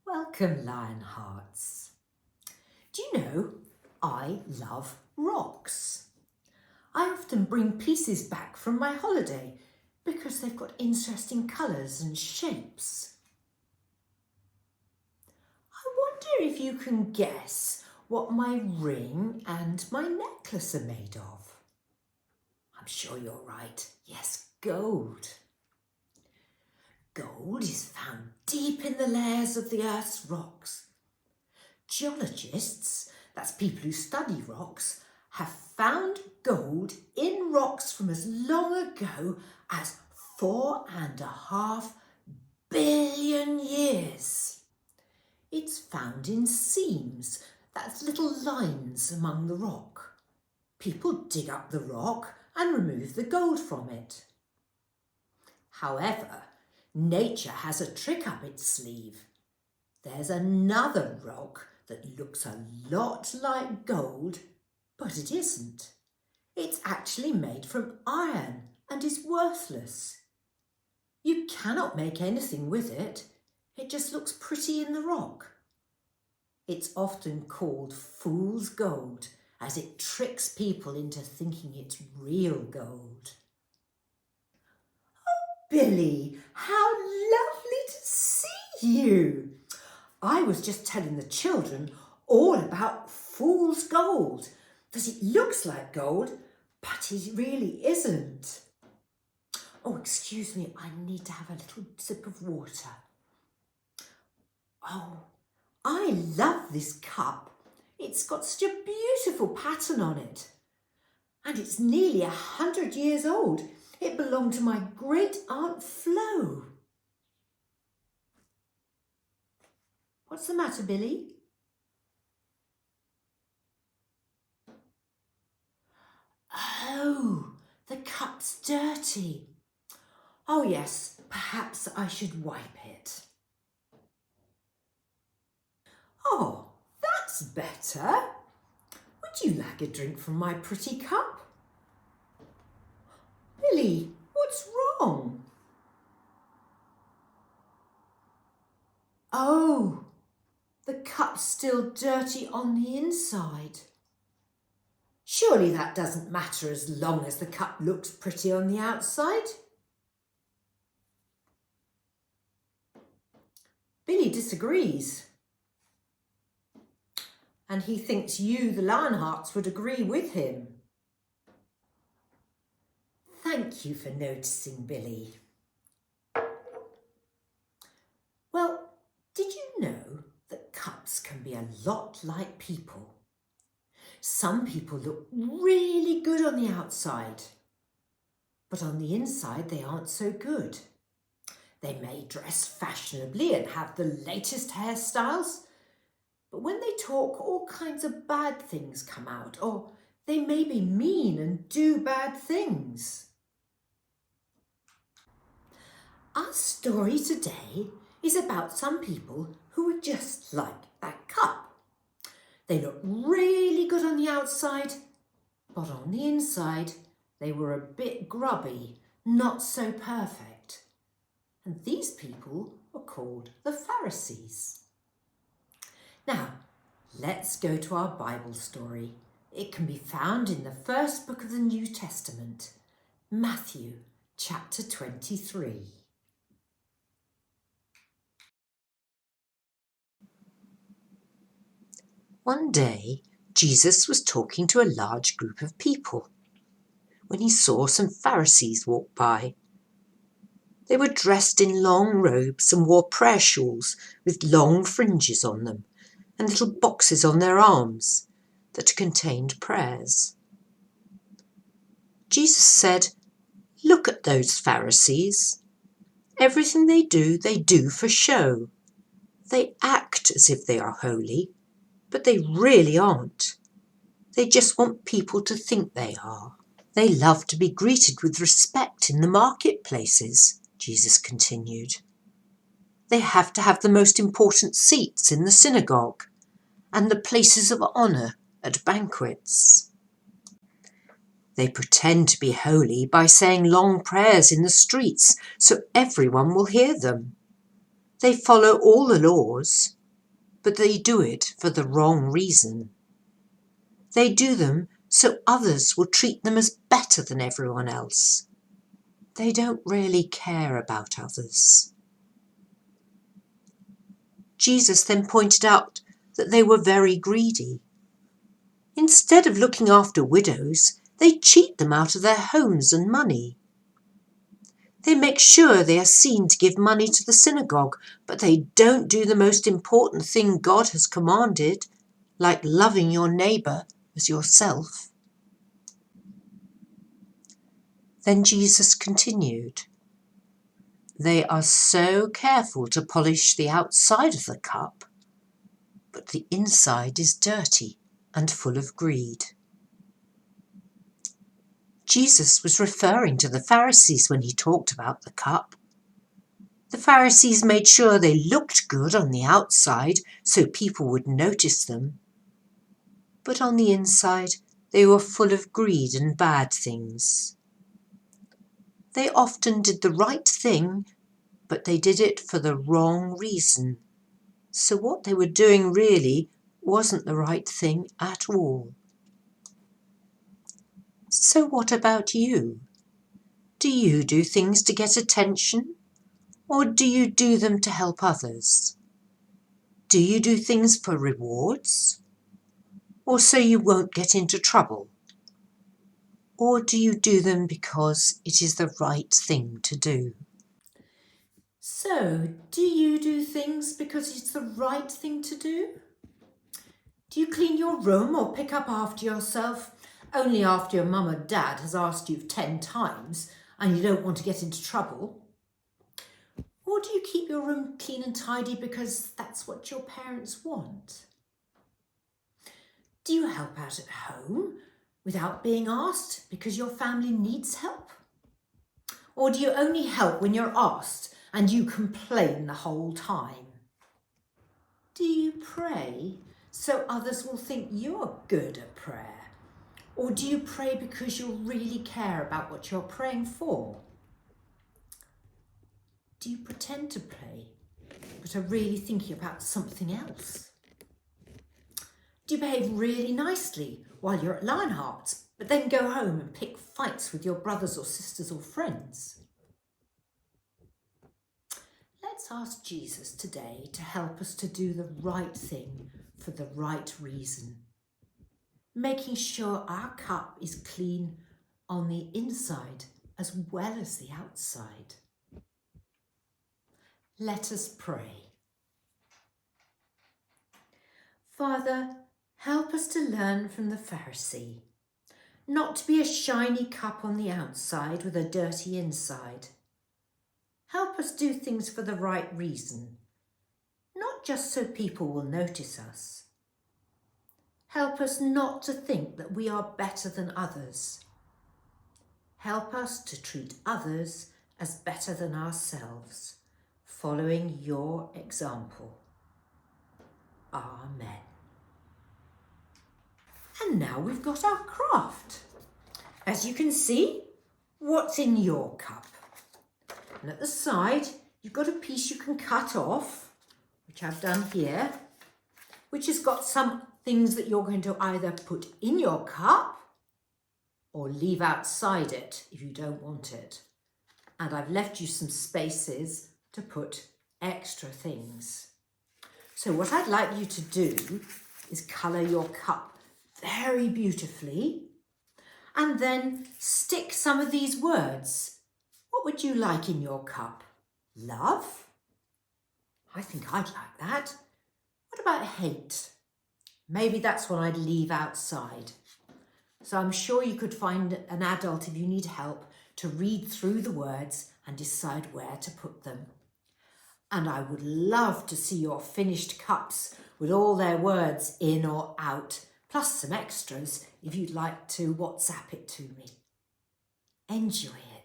Welcome, Lionhearts. Do you know, I love rocks. I often bring pieces back from my holiday because they've got interesting colours and shapes. I wonder if you can guess what my ring and my necklace are made of. I'm sure you're right. Yes, gold. Gold is found deep in the layers of the Earth's rocks. Geologists, that's people who study rocks, have found gold in rocks from as long ago as 4.5 billion years. It's found in seams, that's little lines among the rock. People dig up the rock and remove the gold from it. However, nature has a trick up its sleeve. There's another rock that looks a lot like gold, but it isn't. It's actually made from iron and is worthless. You cannot make anything with it. It just looks pretty in the rock. It's often called fool's gold, as it tricks people into thinking it's real gold. Billy, how lovely to see you! I was just telling the children all about fool's gold, that it looks like gold, but it really isn't. Oh, excuse me, I need to have a little sip of water. Oh, I love this cup. It's got such a beautiful pattern on it. And it's nearly 100 years old. It belonged to my great-aunt Flo. What's the matter, Billy? Oh, the cup's dirty. Oh yes, perhaps I should wipe it. Oh, that's better. Would you like a drink from my pretty cup? Billy, what's wrong? Oh, the cup's still dirty on the inside. Surely that doesn't matter as long as the cup looks pretty on the outside. Billy disagrees. And he thinks you, the Lionhearts, would agree with him. Thank you for noticing, Billy. Well, did you know that cups can be a lot like people? Some people look really good on the outside, but on the inside they aren't so good. They may dress fashionably and have the latest hairstyles, but when they talk, all kinds of bad things come out, or they may be mean and do bad things. Our story today is about some people who are just like that cup. They look really good on the outside, but on the inside they were a bit grubby, not so perfect. And these people are called the Pharisees. Now, let's go to our Bible story. It can be found in the first book of the New Testament, Matthew chapter 23. One day, Jesus was talking to a large group of people when he saw some Pharisees walk by. They were dressed in long robes and wore prayer shawls with long fringes on them and little boxes on their arms that contained prayers. Jesus said, "Look at those Pharisees. Everything they do for show. They act as if they are holy, but they really aren't. They just want people to think they are. They love to be greeted with respect in the marketplaces," Jesus continued. They have to have the most important seats in the synagogue and the places of honour at banquets. They pretend to be holy by saying long prayers in the streets so everyone will hear them. They follow all the laws, but they do it for the wrong reason. They do them so others will treat them as better than everyone else. They don't really care about others. Jesus then pointed out that they were very greedy. Instead of looking after widows, they cheat them out of their homes and money. They make sure they are seen to give money to the synagogue, but they don't do the most important thing God has commanded, like loving your neighbour as yourself. Then Jesus continued, "They are so careful to polish the outside of the cup, but the inside is dirty and full of greed." Jesus was referring to the Pharisees when he talked about the cup. The Pharisees made sure they looked good on the outside so people would notice them. But on the inside, they were full of greed and bad things. They often did the right thing, but they did it for the wrong reason. So what they were doing really wasn't the right thing at all. So what about you? Do you do things to get attention? Or do you do them to help others? Do you do things for rewards? Or so you won't get into trouble? Or do you do them because it is the right thing to do? So, do you do things because it's the right thing to do? Do you clean your room or pick up after yourself only after your mum or dad has asked you 10 times and you don't want to get into trouble? Or do you keep your room clean and tidy because that's what your parents want? Do you help out at home without being asked because your family needs help? Or do you only help when you're asked and you complain the whole time? Do you pray so others will think you're good at prayer? Or do you pray because you really care about what you're praying for? Do you pretend to pray but are really thinking about something else? Do you behave really nicely while you're at Lionhearts, but then go home and pick fights with your brothers or sisters or friends? Let's ask Jesus today to help us to do the right thing for the right reason, making sure our cup is clean on the inside as well as the outside. Let us pray. Father, help us to learn from the Pharisee, not to be a shiny cup on the outside with a dirty inside. Help us do things for the right reason, not just so people will notice us. Help us not to think that we are better than others. Help us to treat others as better than ourselves, following your example. Amen. And now we've got our craft. As you can see, what's in your cup? And at the side, you've got a piece you can cut off, which I've done here, which has got some things that you're going to either put in your cup or leave outside it if you don't want it. And I've left you some spaces to put extra things. So what I'd like you to do is colour your cup very beautifully and then stick some of these words. What would you like in your cup? Love? I think I'd like that. What about hate? Maybe that's what I'd leave outside. So I'm sure you could find an adult if you need help to read through the words and decide where to put them. And I would love to see your finished cups with all their words in or out, plus some extras if you'd like to WhatsApp it to me. Enjoy it.